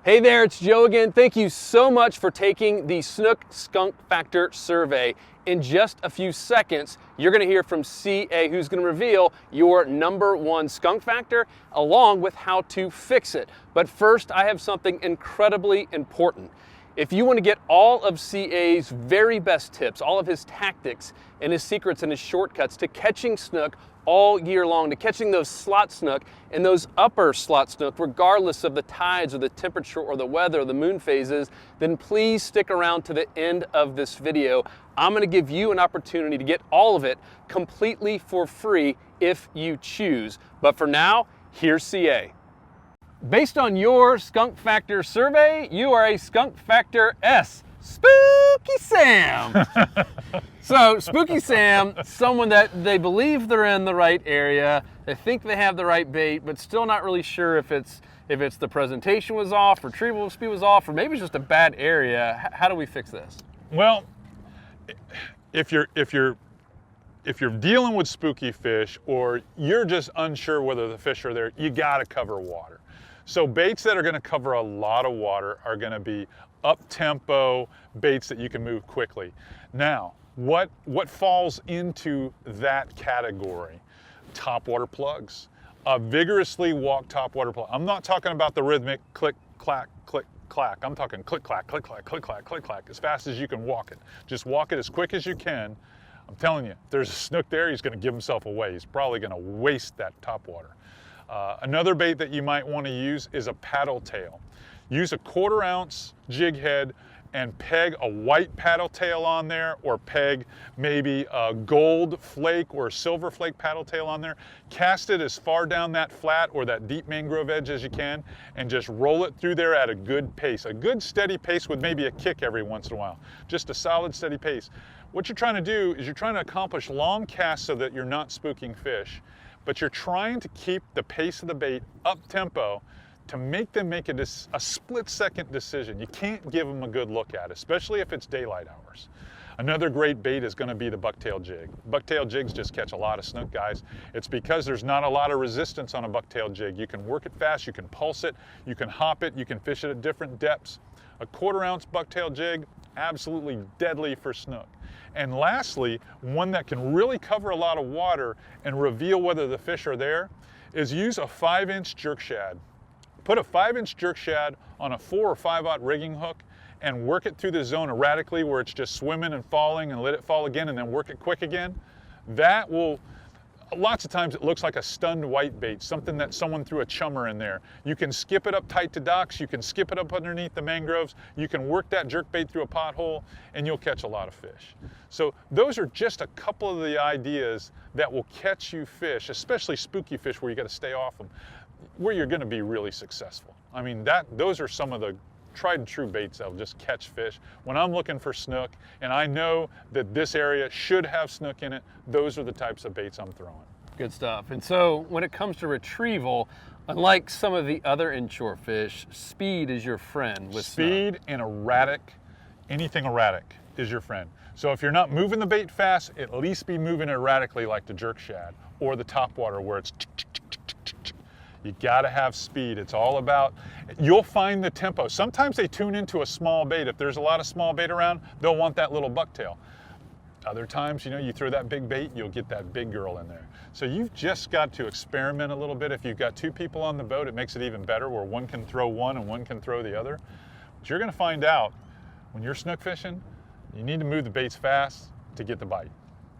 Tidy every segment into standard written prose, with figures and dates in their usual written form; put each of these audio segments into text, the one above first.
Hey there, it's Joe again. Thank you so much for taking the Snook Skunk Factor survey. In just a few seconds, you're going to hear from CA, who's going to reveal your #1 skunk factor along with how to fix it. But first, I have something incredibly important. If you want to get all of CA's very best tips, all of his tactics and his secrets and his shortcuts to catching snook all year long, to catching those slot snook and those upper slot snook, regardless of the tides or the temperature or the weather or the moon phases, then please stick around to the end of this video. I'm going to give you an opportunity to get all of it completely for free if you choose. But for now, here's CA. Based on your skunk factor survey, you are a skunk factor S. Spooky Sam. So Spooky Sam, someone that they believe they're in the right area, they think they have the right bait, but still not really sure if it's the presentation was off, retrieval speed was off, or maybe it's just a bad area. How do we fix this? Well, if you're dealing with spooky fish, or you're just unsure whether the fish are there, you got to cover water. So baits that are going to cover a lot of water are going to be up-tempo baits that you can move quickly. Now, what falls into that category? Topwater plugs. A vigorously walked topwater plug. I'm not talking about the rhythmic click, clack, click, clack. I'm talking click, clack, click, clack, click, clack, click, clack, as fast as you can walk it. Just walk it as quick as you can. I'm telling you, if there's a snook there, he's going to give himself away. He's probably going to waste that topwater. Another bait that you might want to use is a paddle tail. Use a 1/4 ounce jig head and peg a white paddle tail on there, or peg maybe a gold flake or a silver flake paddle tail on there. Cast it as far down that flat or that deep mangrove edge as you can, and just roll it through there at a good pace. A good steady pace with maybe a kick every once in a while. Just a solid steady pace. What you're trying to do is you're trying to accomplish long casts so that you're not spooking fish, but you're trying to keep the pace of the bait up tempo to make them make a split-second decision. You can't give them a good look at, especially if it's daylight hours. Another great bait is going to be the bucktail jig. Bucktail jigs just catch a lot of snook, guys. It's because there's not a lot of resistance on a bucktail jig. You can work it fast, you can pulse it, you can hop it, you can fish it at different depths. A 1/4 ounce bucktail jig, absolutely deadly for snook. And lastly, one that can really cover a lot of water and reveal whether the fish are there, is use a 5-inch jerk shad. Put a 5-inch jerk shad on a 4 or 5/0 rigging hook and work it through the zone erratically where it's just swimming and falling, and let it fall again and then work it quick again. That will, lots of times it looks like a stunned whitebait, something that someone threw a chummer in there. You can skip it up tight to docks, you can skip it up underneath the mangroves, you can work that jerk bait through a pothole, and you'll catch a lot of fish. So those are just a couple of the ideas that will catch you fish, especially spooky fish where you got to stay off them, where you're going to be really successful. I mean, those are some of the tried and true baits that will just catch fish. When I'm looking for snook and I know that this area should have snook in it, those are the types of baits I'm throwing. Good stuff. And so when it comes to retrieval, unlike some of the other inshore fish, speed is your friend with speed snook. And erratic, anything erratic is your friend. So if you're not moving the bait fast, at least be moving erratically like the jerk shad or the topwater where it's you got to have speed. It's all about, you'll find the tempo. Sometimes they tune into a small bait. If there's a lot of small bait around, they'll want that little bucktail. Other times, you know, you throw that big bait, you'll get that big girl in there. So you've just got to experiment a little bit. If you've got 2 people on the boat, it makes it even better where one can throw one and one can throw the other. But you're going to find out when you're snook fishing, you need to move the baits fast to get the bite.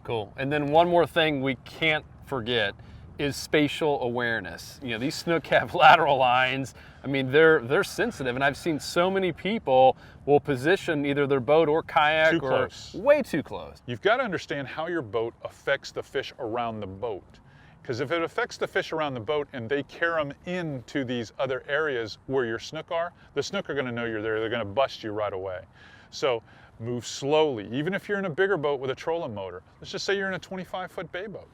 Cool. And then one more thing we can't forget is spatial awareness. You know, these snook have lateral lines. I mean, they're sensitive, and I've seen so many people will position either their boat or kayak too close. Way too close. You've got to understand how your boat affects the fish around the boat. Because if it affects the fish around the boat and they carry them into these other areas where your snook are, the snook are going to know you're there. They're going to bust you right away. So move slowly. Even if you're in a bigger boat with a trolling motor, let's just say you're in a 25-foot bay boat.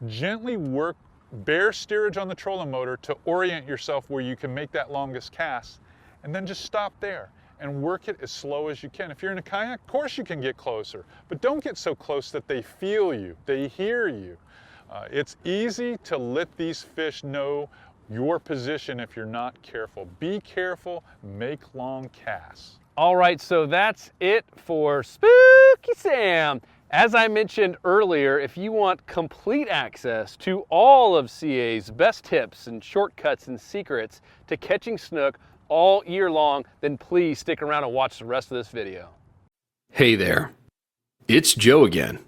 Gently work bare steerage on the trolling motor to orient yourself where you can make that longest cast, and then just stop there and work it as slow as you can. If you're in a kayak, of course you can get closer, but don't get so close that they feel you, they hear you. It's easy to let these fish know your position if you're not careful. Be careful, make long casts. All right, so that's it for Spooky Sam. As I mentioned earlier, if you want complete access to all of CA's best tips and shortcuts and secrets to catching snook all year long, then please stick around and watch the rest of this video. Hey there, it's Joe again.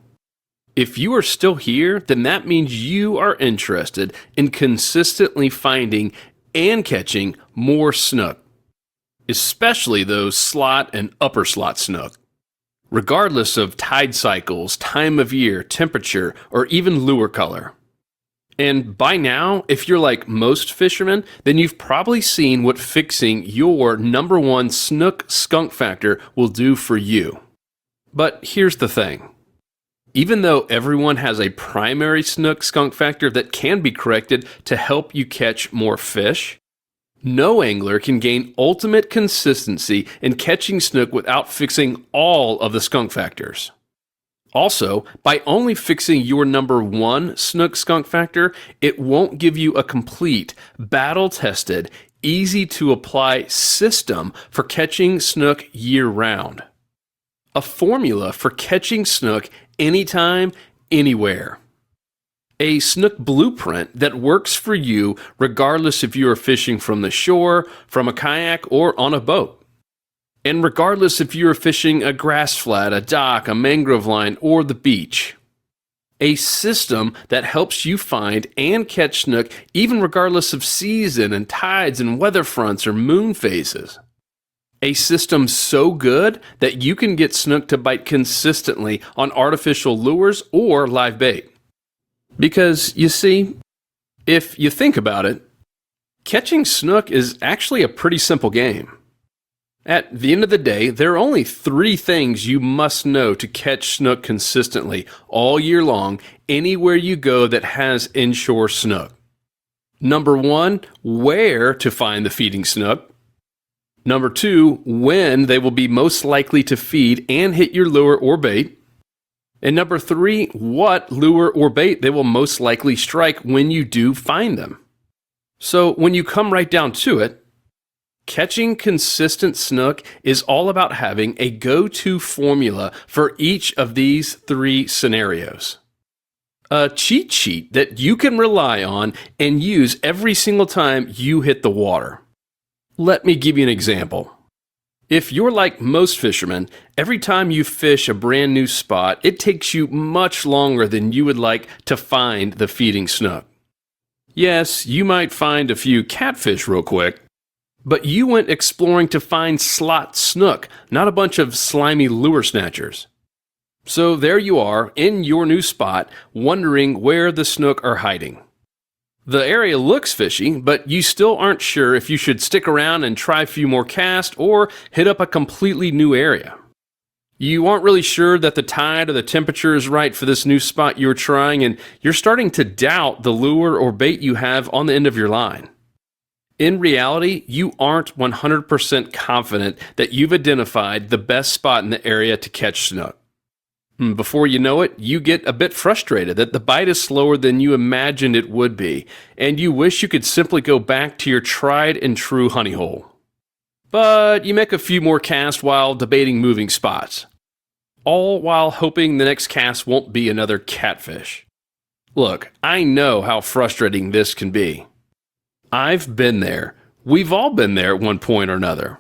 If you are still here, then that means you are interested in consistently finding and catching more snook, especially those slot and upper slot snook. Regardless of tide cycles, time of year, temperature, or even lure color. And by now, if you're like most fishermen, then you've probably seen what fixing your #1 snook skunk factor will do for you. But here's the thing. Even though everyone has a primary snook skunk factor that can be corrected to help you catch more fish, no angler can gain ultimate consistency in catching snook without fixing all of the skunk factors. Also, by only fixing your #1 snook skunk factor, it won't give you a complete, battle-tested, easy-to-apply system for catching snook year-round. A formula for catching snook anytime, anywhere. A snook blueprint that works for you regardless if you are fishing from the shore, from a kayak, or on a boat. And regardless if you are fishing a grass flat, a dock, a mangrove line, or the beach. A system that helps you find and catch snook even regardless of season and tides and weather fronts or moon phases. A system so good that you can get snook to bite consistently on artificial lures or live bait. Because, you see, if you think about it, catching snook is actually a pretty simple game. At the end of the day, there are only 3 things you must know to catch snook consistently all year long anywhere you go that has inshore snook. #1, where to find the feeding snook. #2, when they will be most likely to feed and hit your lure or bait. And #3, what lure or bait they will most likely strike when you do find them. So when you come right down to it, catching consistent snook is all about having a go-to formula for each of these 3 scenarios. A cheat sheet that you can rely on and use every single time you hit the water. Let me give you an example. If you're like most fishermen, every time you fish a brand new spot, it takes you much longer than you would like to find the feeding snook. Yes, you might find a few catfish real quick, but you went exploring to find slot snook, not a bunch of slimy lure snatchers. So there you are in your new spot, wondering where the snook are hiding. The area looks fishy, but you still aren't sure if you should stick around and try a few more casts or hit up a completely new area. You aren't really sure that the tide or the temperature is right for this new spot you're trying, and you're starting to doubt the lure or bait you have on the end of your line. In reality, you aren't 100% confident that you've identified the best spot in the area to catch snook. Before you know it, you get a bit frustrated that the bite is slower than you imagined it would be, and you wish you could simply go back to your tried and true honey hole. But you make a few more casts while debating moving spots, all while hoping the next cast won't be another catfish. Look, I know how frustrating this can be. I've been there. We've all been there at one point or another.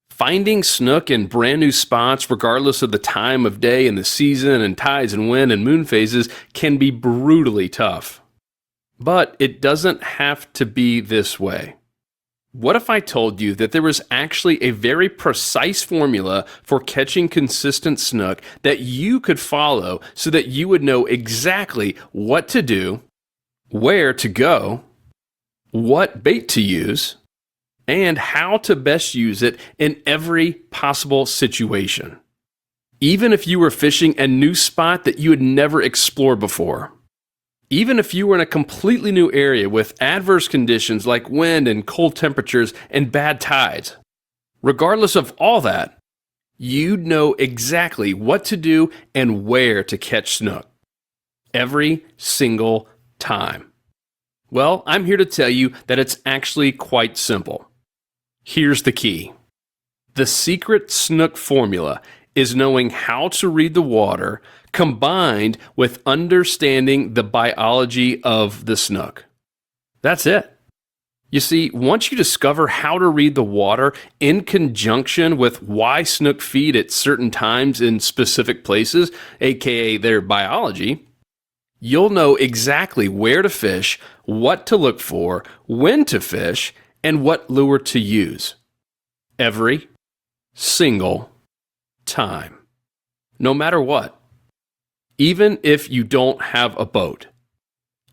Finding snook in brand new spots, regardless of the time of day and the season and tides and wind and moon phases, can be brutally tough. But it doesn't have to be this way. What if I told you that there was actually a very precise formula for catching consistent snook that you could follow so that you would know exactly what to do, where to go, what bait to use, and how to best use it in every possible situation. Even if you were fishing a new spot that you had never explored before. Even if you were in a completely new area with adverse conditions like wind and cold temperatures and bad tides. Regardless of all that, you'd know exactly what to do and where to catch snook. Every single time. Well, I'm here to tell you that it's actually quite simple. Here's the key. The secret snook formula is knowing how to read the water combined with understanding the biology of the snook. That's it. You see, once you discover how to read the water in conjunction with why snook feed at certain times in specific places, aka their biology, you'll know exactly where to fish, what to look for, when to fish, and what lure to use. Every single time. No matter what. Even if you don't have a boat.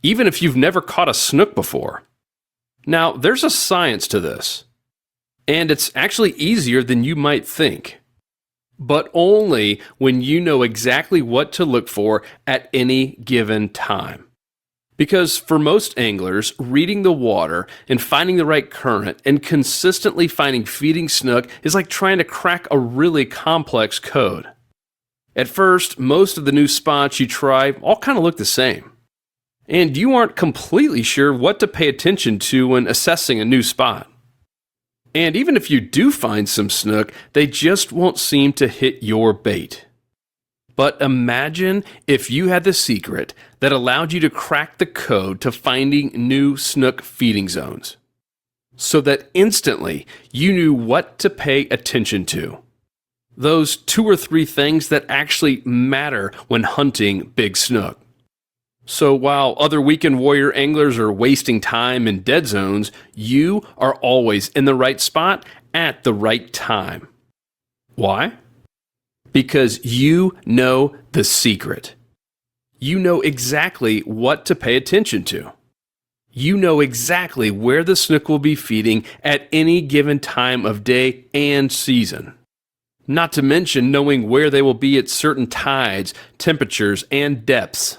Even if you've never caught a snook before. Now, there's a science to this. And it's actually easier than you might think. But only when you know exactly what to look for at any given time. Because for most anglers, reading the water and finding the right current and consistently finding feeding snook is like trying to crack a really complex code. At first, most of the new spots you try all kind of look the same. And you aren't completely sure what to pay attention to when assessing a new spot. And even if you do find some snook, they just won't seem to hit your bait. But imagine if you had the secret that allowed you to crack the code to finding new snook feeding zones. So that instantly you knew what to pay attention to. Those 2 or 3 things that actually matter when hunting big snook. So while other weekend warrior anglers are wasting time in dead zones, you are always in the right spot at the right time. Why? Because you know the secret. You know exactly what to pay attention to. You know exactly where the snook will be feeding at any given time of day and season. Not to mention knowing where they will be at certain tides, temperatures, and depths.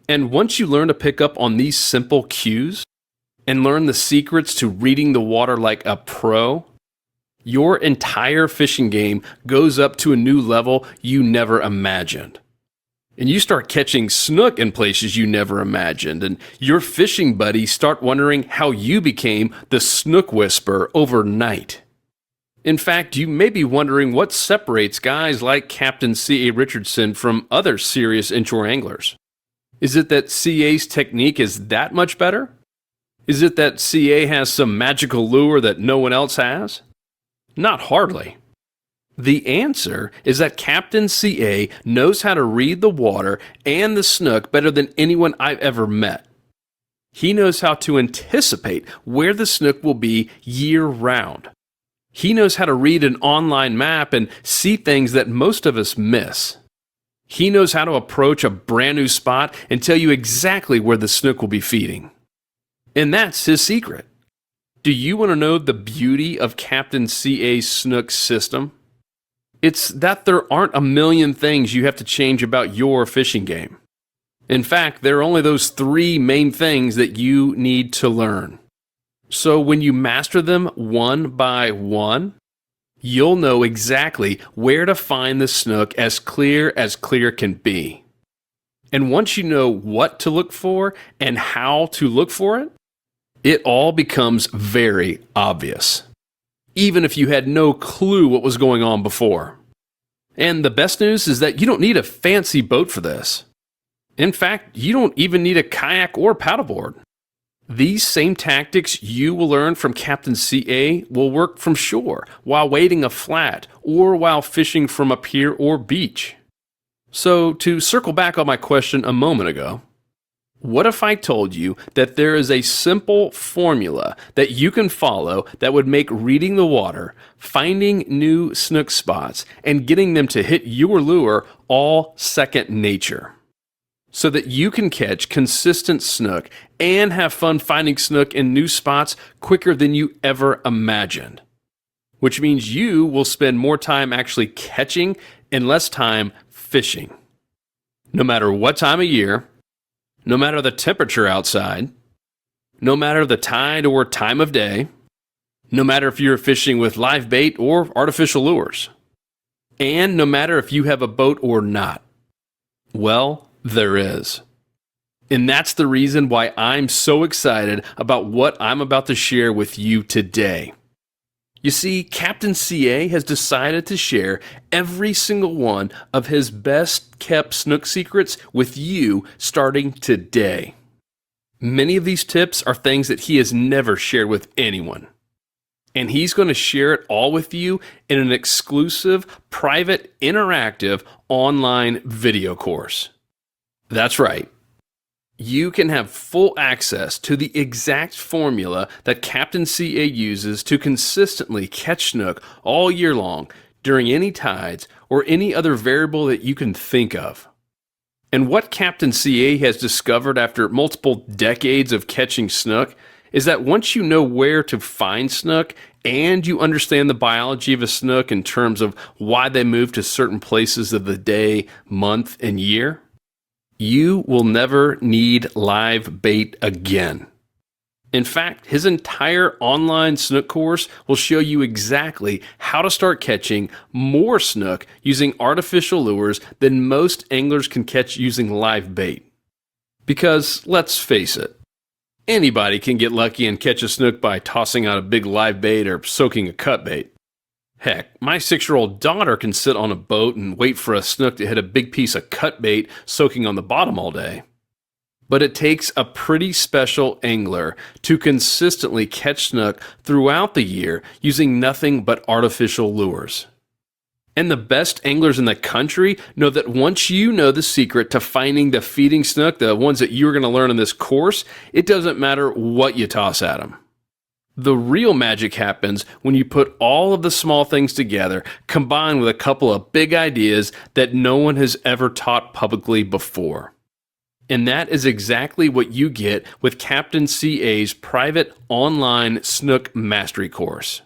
And once you learn to pick up on these simple cues and learn the secrets to reading the water like a pro, your entire fishing game goes up to a new level you never imagined. And you start catching snook in places you never imagined, and your fishing buddies start wondering how you became the snook whisperer overnight. In fact, you may be wondering what separates guys like Captain C.A. Richardson from other serious inshore anglers. Is it that CA's technique is that much better? Is it that CA has some magical lure that no one else has? Not hardly. The answer is that Captain CA knows how to read the water and the snook better than anyone I've ever met. He knows how to anticipate where the snook will be year-round. He knows how to read an online map and see things that most of us miss. He knows how to approach a brand new spot and tell you exactly where the snook will be feeding. And that's his secret. Do you want to know the beauty of Captain CA's snook system? It's that there aren't a million things you have to change about your fishing game. In fact, there are only those 3 main things that you need to learn. So when you master them one by one, you'll know exactly where to find the snook as clear can be. And once you know what to look for and how to look for it, it all becomes very obvious. Even if you had no clue what was going on before. And the best news is that you don't need a fancy boat for this. In fact, you don't even need a kayak or paddleboard. These same tactics you will learn from Captain CA will work from shore, while wading a flat, or while fishing from a pier or beach. So, to circle back on my question a moment ago, what if I told you that there is a simple formula that you can follow that would make reading the water, finding new snook spots, and getting them to hit your lure all second nature? So that you can catch consistent snook and have fun finding snook in new spots quicker than you ever imagined. Which means you will spend more time actually catching and less time fishing. No matter what time of year, no matter the temperature outside, no matter the tide or time of day, no matter if you're fishing with live bait or artificial lures, and no matter if you have a boat or not. Well, there is. And that's the reason why I'm so excited about what I'm about to share with you today. You see, Captain CA has decided to share every single one of his best kept snook secrets with you starting today. Many of these tips are things that he has never shared with anyone. And he's going to share it all with you in an exclusive, private, interactive, online video course. That's right. You can have full access to the exact formula that Captain CA uses to consistently catch snook all year long during any tides or any other variable that you can think of. And what Captain CA has discovered after multiple decades of catching snook is that once you know where to find snook and you understand the biology of a snook in terms of why they move to certain places of the day, month, and year, you will never need live bait again. In fact, his entire online snook course will show you exactly how to start catching more snook using artificial lures than most anglers can catch using live bait. Because, let's face it, anybody can get lucky and catch a snook by tossing out a big live bait or soaking a cut bait. Heck, my 6-year-old daughter can sit on a boat and wait for a snook to hit a big piece of cut bait soaking on the bottom all day. But it takes a pretty special angler to consistently catch snook throughout the year using nothing but artificial lures. And the best anglers in the country know that once you know the secret to finding the feeding snook, the ones that you're going to learn in this course, it doesn't matter what you toss at them. The real magic happens when you put all of the small things together, combined with a couple of big ideas that no one has ever taught publicly before. And that is exactly what you get with Captain CA's private online snook mastery course.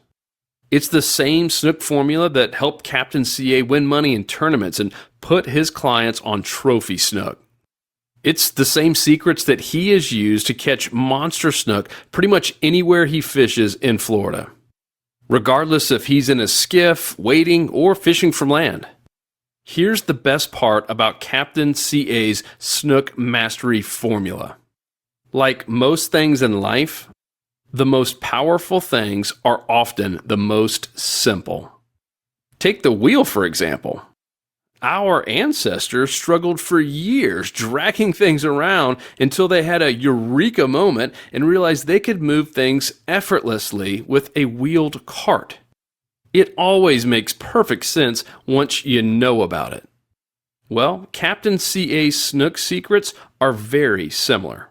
It's the same snook formula that helped Captain CA win money in tournaments and put his clients on trophy snook. It's the same secrets that he has used to catch monster snook pretty much anywhere he fishes in Florida, regardless if he's in a skiff, wading, or fishing from land. Here's the best part about Captain CA's snook mastery formula. Like most things in life, the most powerful things are often the most simple. Take the wheel, for example. Our ancestors struggled for years dragging things around until they had a eureka moment and realized they could move things effortlessly with a wheeled cart. It always makes perfect sense once you know about it. Well, Captain CA's snook secrets are very similar.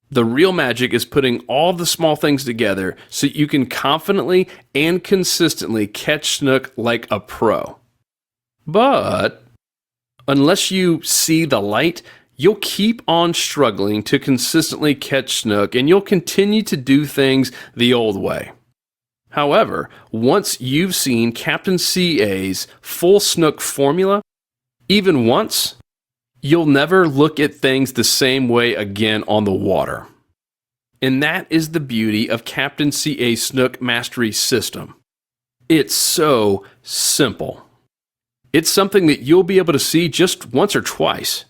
The real magic is putting all the small things together so you can confidently and consistently catch snook like a pro. But unless you see the light, you'll keep on struggling to consistently catch snook and you'll continue to do things the old way. However, once you've seen Captain CA's full snook formula, even once, you'll never look at things the same way again on the water. And that is the beauty of Captain CA's snook mastery system. It's so simple. It's something that you'll be able to see just once or twice.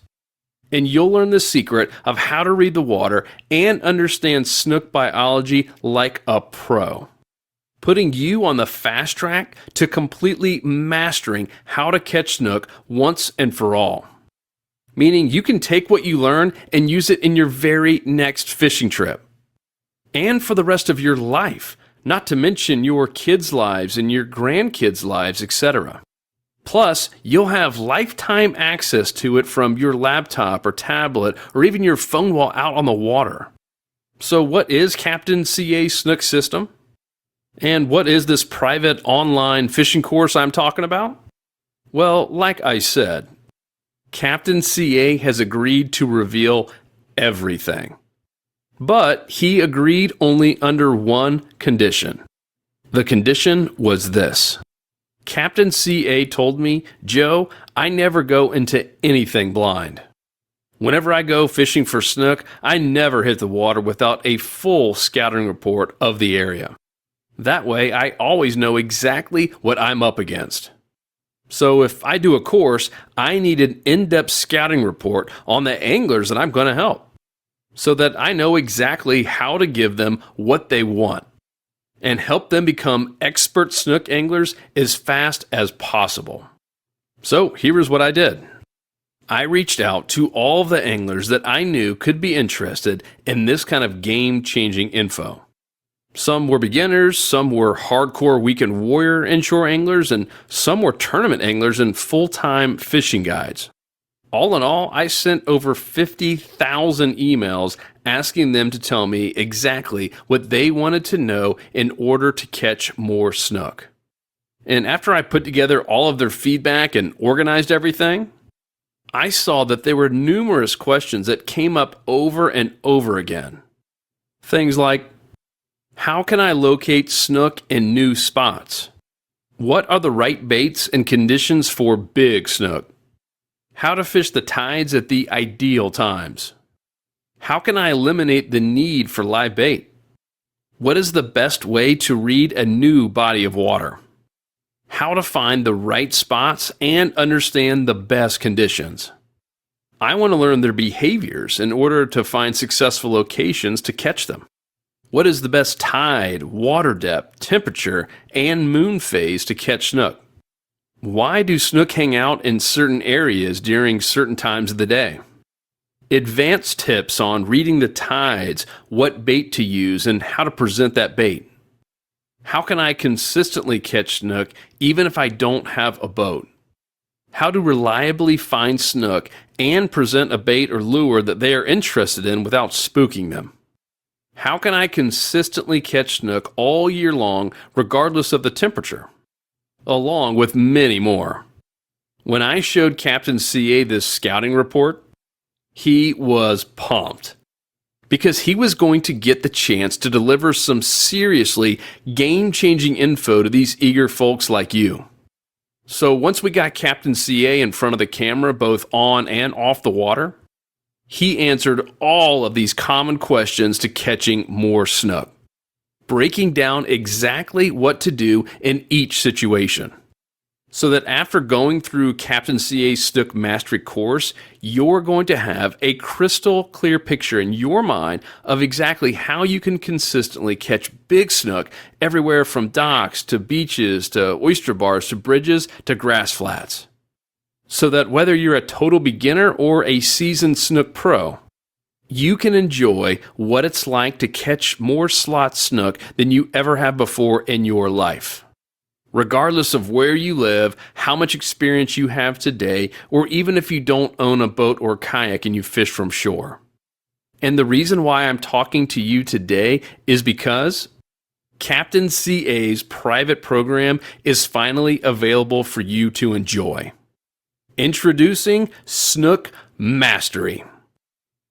And you'll learn the secret of how to read the water and understand snook biology like a pro, putting you on the fast track to completely mastering how to catch snook once and for all. Meaning you can take what you learn and use it in your very next fishing trip. And for the rest of your life, not to mention your kids' lives and your grandkids' lives, etc. Plus, you'll have lifetime access to it from your laptop or tablet or even your phone while out on the water. So what is Captain CA's snook system? And what is this private online fishing course I'm talking about? Well, like I said, Captain CA has agreed to reveal everything. But he agreed only under one condition. The condition was this. Captain CA told me, Joe, I never go into anything blind. Whenever I go fishing for snook, I never hit the water without a full scouting report of the area. That way, I always know exactly what I'm up against. So if I do a course, I need an in-depth scouting report on the anglers that I'm going to help. so that I know exactly how to give them what they want and help them become expert snook anglers as fast as possible. So here is what I did. I reached out to all the anglers that I knew could be interested in this kind of game-changing info. Some were beginners, some were hardcore weekend warrior inshore anglers, and some were tournament anglers and full-time fishing guides. All in all, I sent over 50,000 emails asking them to tell me exactly what they wanted to know in order to catch more snook. And after I put together all of their feedback and organized everything, I saw that there were numerous questions that came up over and over again. Things like, how can I locate snook in new spots? What are the right baits and conditions for big snook? How to fish the tides at the ideal times? How can I eliminate the need for live bait? What is the best way to read a new body of water? How to find the right spots and understand the best conditions. I want to learn their behaviors in order to find successful locations to catch them. What is the best tide, water depth, temperature, and moon phase to catch snook? Why do snook hang out in certain areas during certain times of the day? Advanced tips on reading the tides, what bait to use, and how to present that bait. How can I consistently catch snook even if I don't have a boat? How to reliably find snook and present a bait or lure that they are interested in without spooking them? How can I consistently catch snook all year long regardless of the temperature? Along with many more. When I showed Captain CA this scouting report, he was pumped, because he was going to get the chance to deliver some seriously game-changing info to these eager folks like you. So once we got Captain CA in front of the camera, both on and off the water, he answered all of these common questions to catching more snook, breaking down exactly what to do in each situation. So that after going through Captain CA's Snook Mastery course, you're going to have a crystal clear picture in your mind of exactly how you can consistently catch big snook everywhere from docks to beaches to oyster bars to bridges to grass flats. So that whether you're a total beginner or a seasoned snook pro, you can enjoy what it's like to catch more slot snook than you ever have before in your life. Regardless of where you live, how much experience you have today, or even if you don't own a boat or kayak and you fish from shore. And the reason why I'm talking to you today is because Captain CA's private program is finally available for you to enjoy. Introducing Snook Mastery.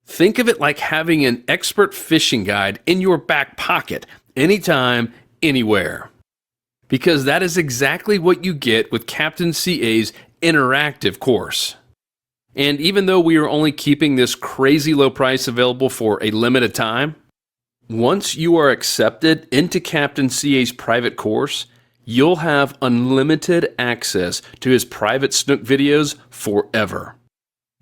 Think of it like having an expert fishing guide in your back pocket, anytime, anywhere. Because that is exactly what you get with Captain CA's interactive course. And even though we are only keeping this crazy low price available for a limited time, once you are accepted into Captain CA's private course, you'll have unlimited access to his private snook videos forever,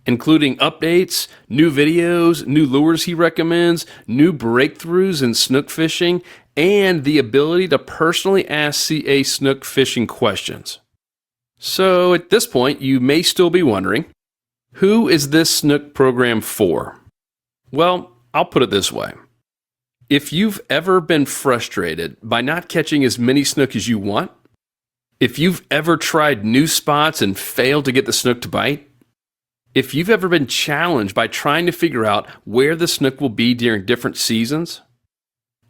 including updates, new videos, new lures he recommends, new breakthroughs in snook fishing, and the ability to personally ask CA snook fishing questions. So at this point, you may still be wondering, who is this snook program for? Well, I'll put it this way. If you've ever been frustrated by not catching as many snook as you want, if you've ever tried new spots and failed to get the snook to bite, if you've ever been challenged by trying to figure out where the snook will be during different seasons,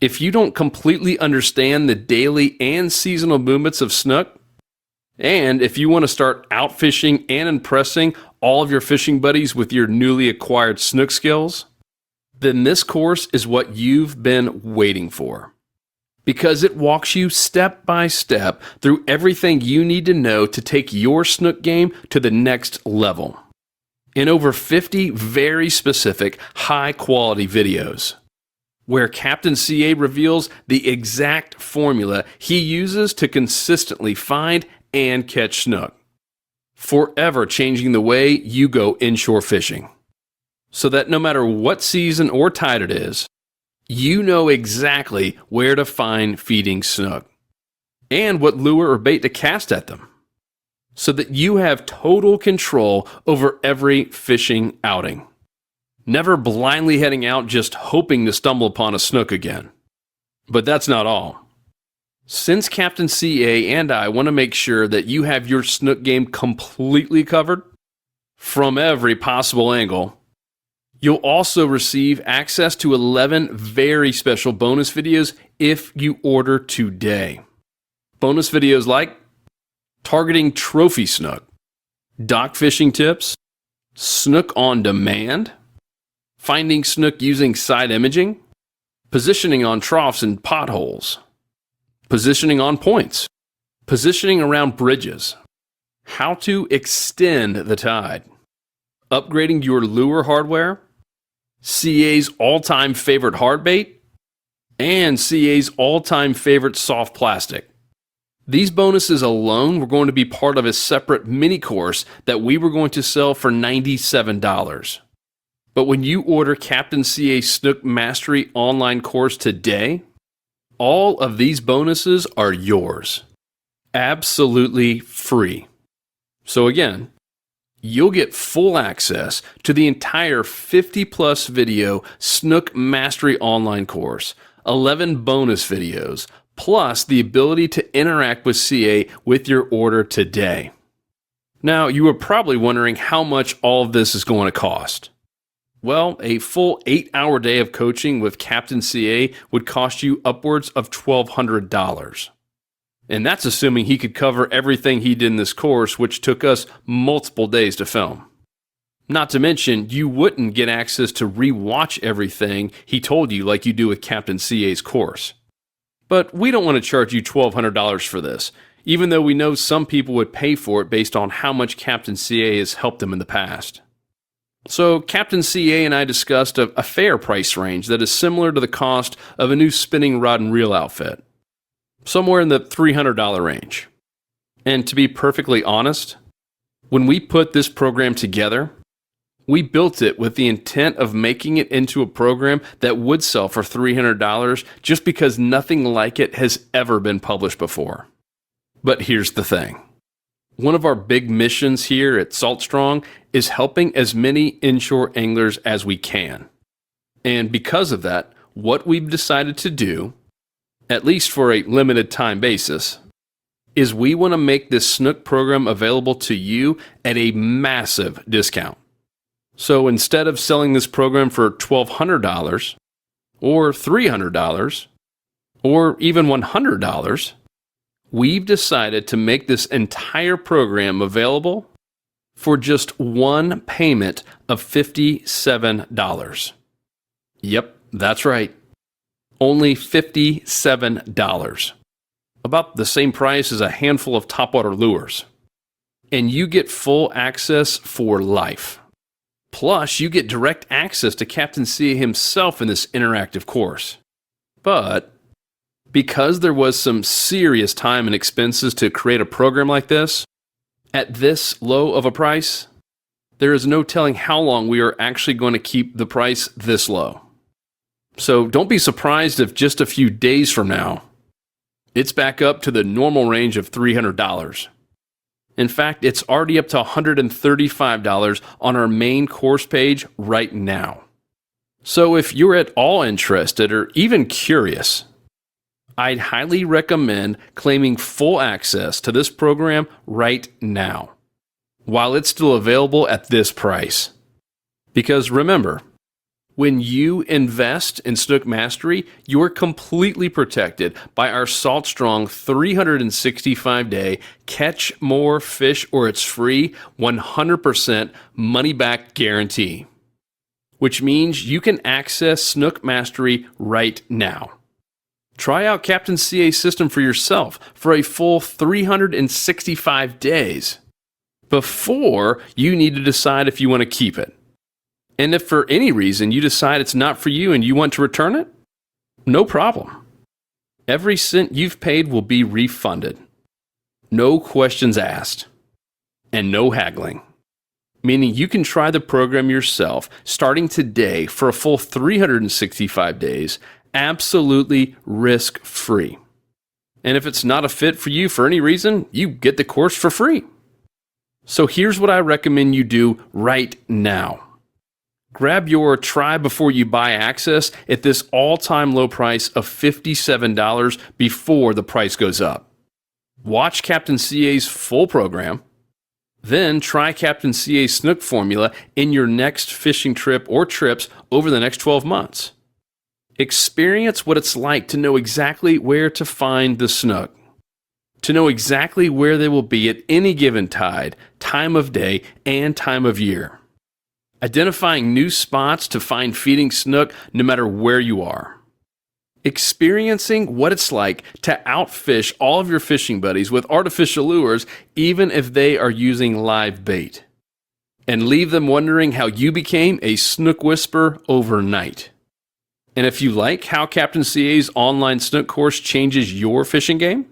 if you don't completely understand the daily and seasonal movements of snook, and if you want to start out fishing and impressing all of your fishing buddies with your newly acquired snook skills, then this course is what you've been waiting for. Because it walks you step by step through everything you need to know to take your snook game to the next level. In over 50 very specific, high-quality videos, where Captain CA reveals the exact formula he uses to consistently find and catch snook, forever changing the way you go inshore fishing. so that no matter what season or tide it is, you know exactly where to find feeding snook and what lure or bait to cast at them, so that you have total control over every fishing outing. Never blindly heading out just hoping to stumble upon a snook again. But that's not all. Since Captain CA and I want to make sure that you have your snook game completely covered from every possible angle, you'll also receive access to 11 very special bonus videos if you order today. Bonus videos like targeting trophy snook, dock fishing tips, snook on demand, finding snook using side imaging, positioning on troughs and potholes, positioning on points, positioning around bridges, how to extend the tide, upgrading your lure hardware, CA's all-time favorite hard bait, and CA's all-time favorite soft plastic. These bonuses alone were going to be part of a separate mini course that we were going to sell for $97. But when you order Captain CA Snook Mastery online course today, all of these bonuses are yours. Absolutely free. So again, you'll get full access to the entire 50-plus video Snook Mastery online course, 11 bonus videos, plus the ability to interact with CA with your order today. Now, you are probably wondering how much all of this is going to cost. Well, a full 8-hour day of coaching with Captain CA would cost you upwards of $1,200. And that's assuming he could cover everything he did in this course, which took us multiple days to film. Not to mention, you wouldn't get access to re-watch everything he told you like you do with Captain CA's course. But we don't want to charge you $1,200 for this, even though we know some people would pay for it based on how much Captain CA has helped them in the past. So Captain CA and I discussed a fair price range that is similar to the cost of a new spinning rod and reel outfit. Somewhere in the $300 range. And to be perfectly honest, when we put this program together, we built it with the intent of making it into a program that would sell for $300 just because nothing like it has ever been published before. But here's the thing. One of our big missions here at Saltstrong is helping as many inshore anglers as we can. And because of that, what we've decided to do, at least for a limited time basis, is we want to make this snook program available to you at a massive discount. So instead of selling this program for $1,200 or $300 or even $100, we've decided to make this entire program available for just one payment of $57. Yep, that's right. Only $57. About the same price as a handful of topwater lures. And you get full access for life. Plus, you get direct access to Captain CA himself in this interactive course. But because there was some serious time and expenses to create a program like this, at this low of a price, there is no telling how long we are actually going to keep the price this low. So don't be surprised if just a few days from now, it's back up to the normal range of $300. In fact, it's already up to $135 on our main course page right now. So if you're at all interested or even curious, I'd highly recommend claiming full access to this program right now, while it's still available at this price. Because remember, when you invest in Snook Mastery, you're completely protected by our Saltstrong 365-day Catch More Fish or It's Free 100% money-back guarantee, which means you can access Snook Mastery right now. Try out Captain CA's system for yourself for a full 365 days before you need to decide if you want to keep it. And if for any reason you decide it's not for you and you want to return it, no problem. Every cent you've paid will be refunded. No questions asked. And no haggling. meaning you can try the program yourself starting today for a full 365 days, absolutely risk-free. And if it's not a fit for you for any reason, you get the course for free. So here's what I recommend you do right now. Grab your try before you buy access at this all-time low price of $57 before the price goes up. Watch Captain CA's full program, then try Captain CA's snook formula in your next fishing trip or trips over the next 12 months. Experience what it's like to know exactly where to find the snook, to know exactly where they will be at any given tide, time of day, and time of year. Identifying new spots to find feeding snook no matter where you are. Experiencing what it's like to outfish all of your fishing buddies with artificial lures even if they are using live bait. And leave them wondering how you became a snook whisperer overnight. And if you like how Captain CA's online snook course changes your fishing game,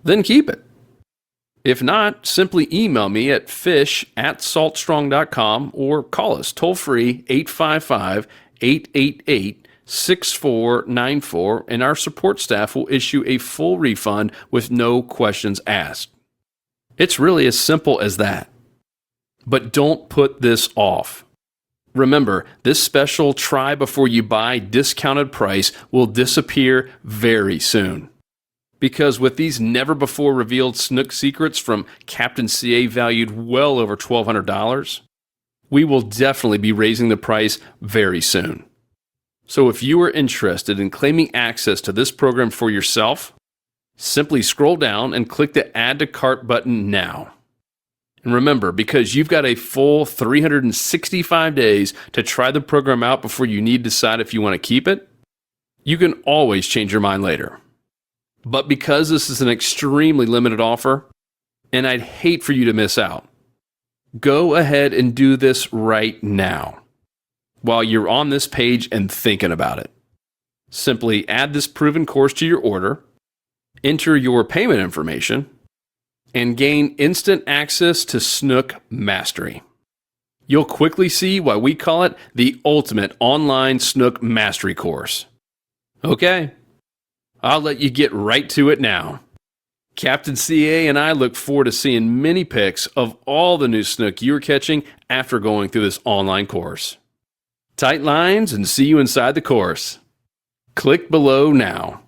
then keep it. If not, simply email me at fish@saltstrong.com or call us toll-free 855-888-6494 and our support staff will issue a full refund with no questions asked. It's really as simple as that. But don't put this off. Remember, this special try before you buy discounted price will disappear very soon. Because with these never-before revealed snook secrets from Captain CA valued well over $1,200, we will definitely be raising the price very soon. So if you are interested in claiming access to this program for yourself, simply scroll down and click the Add to Cart button now. And remember, because you've got a full 365 days to try the program out before you need to decide if you want to keep it, you can always change your mind later. But because this is an extremely limited offer, and I'd hate for you to miss out, go ahead and do this right now while you're on this page and thinking about it. Simply add this proven course to your order, enter your payment information, and gain instant access to Snook Mastery. You'll quickly see why we call it the ultimate online Snook Mastery course. Okay. I'll let you get right to it now. Captain CA and I look forward to seeing many pics of all the new snook you're catching after going through this online course. Tight lines and see you inside the course. Click below now.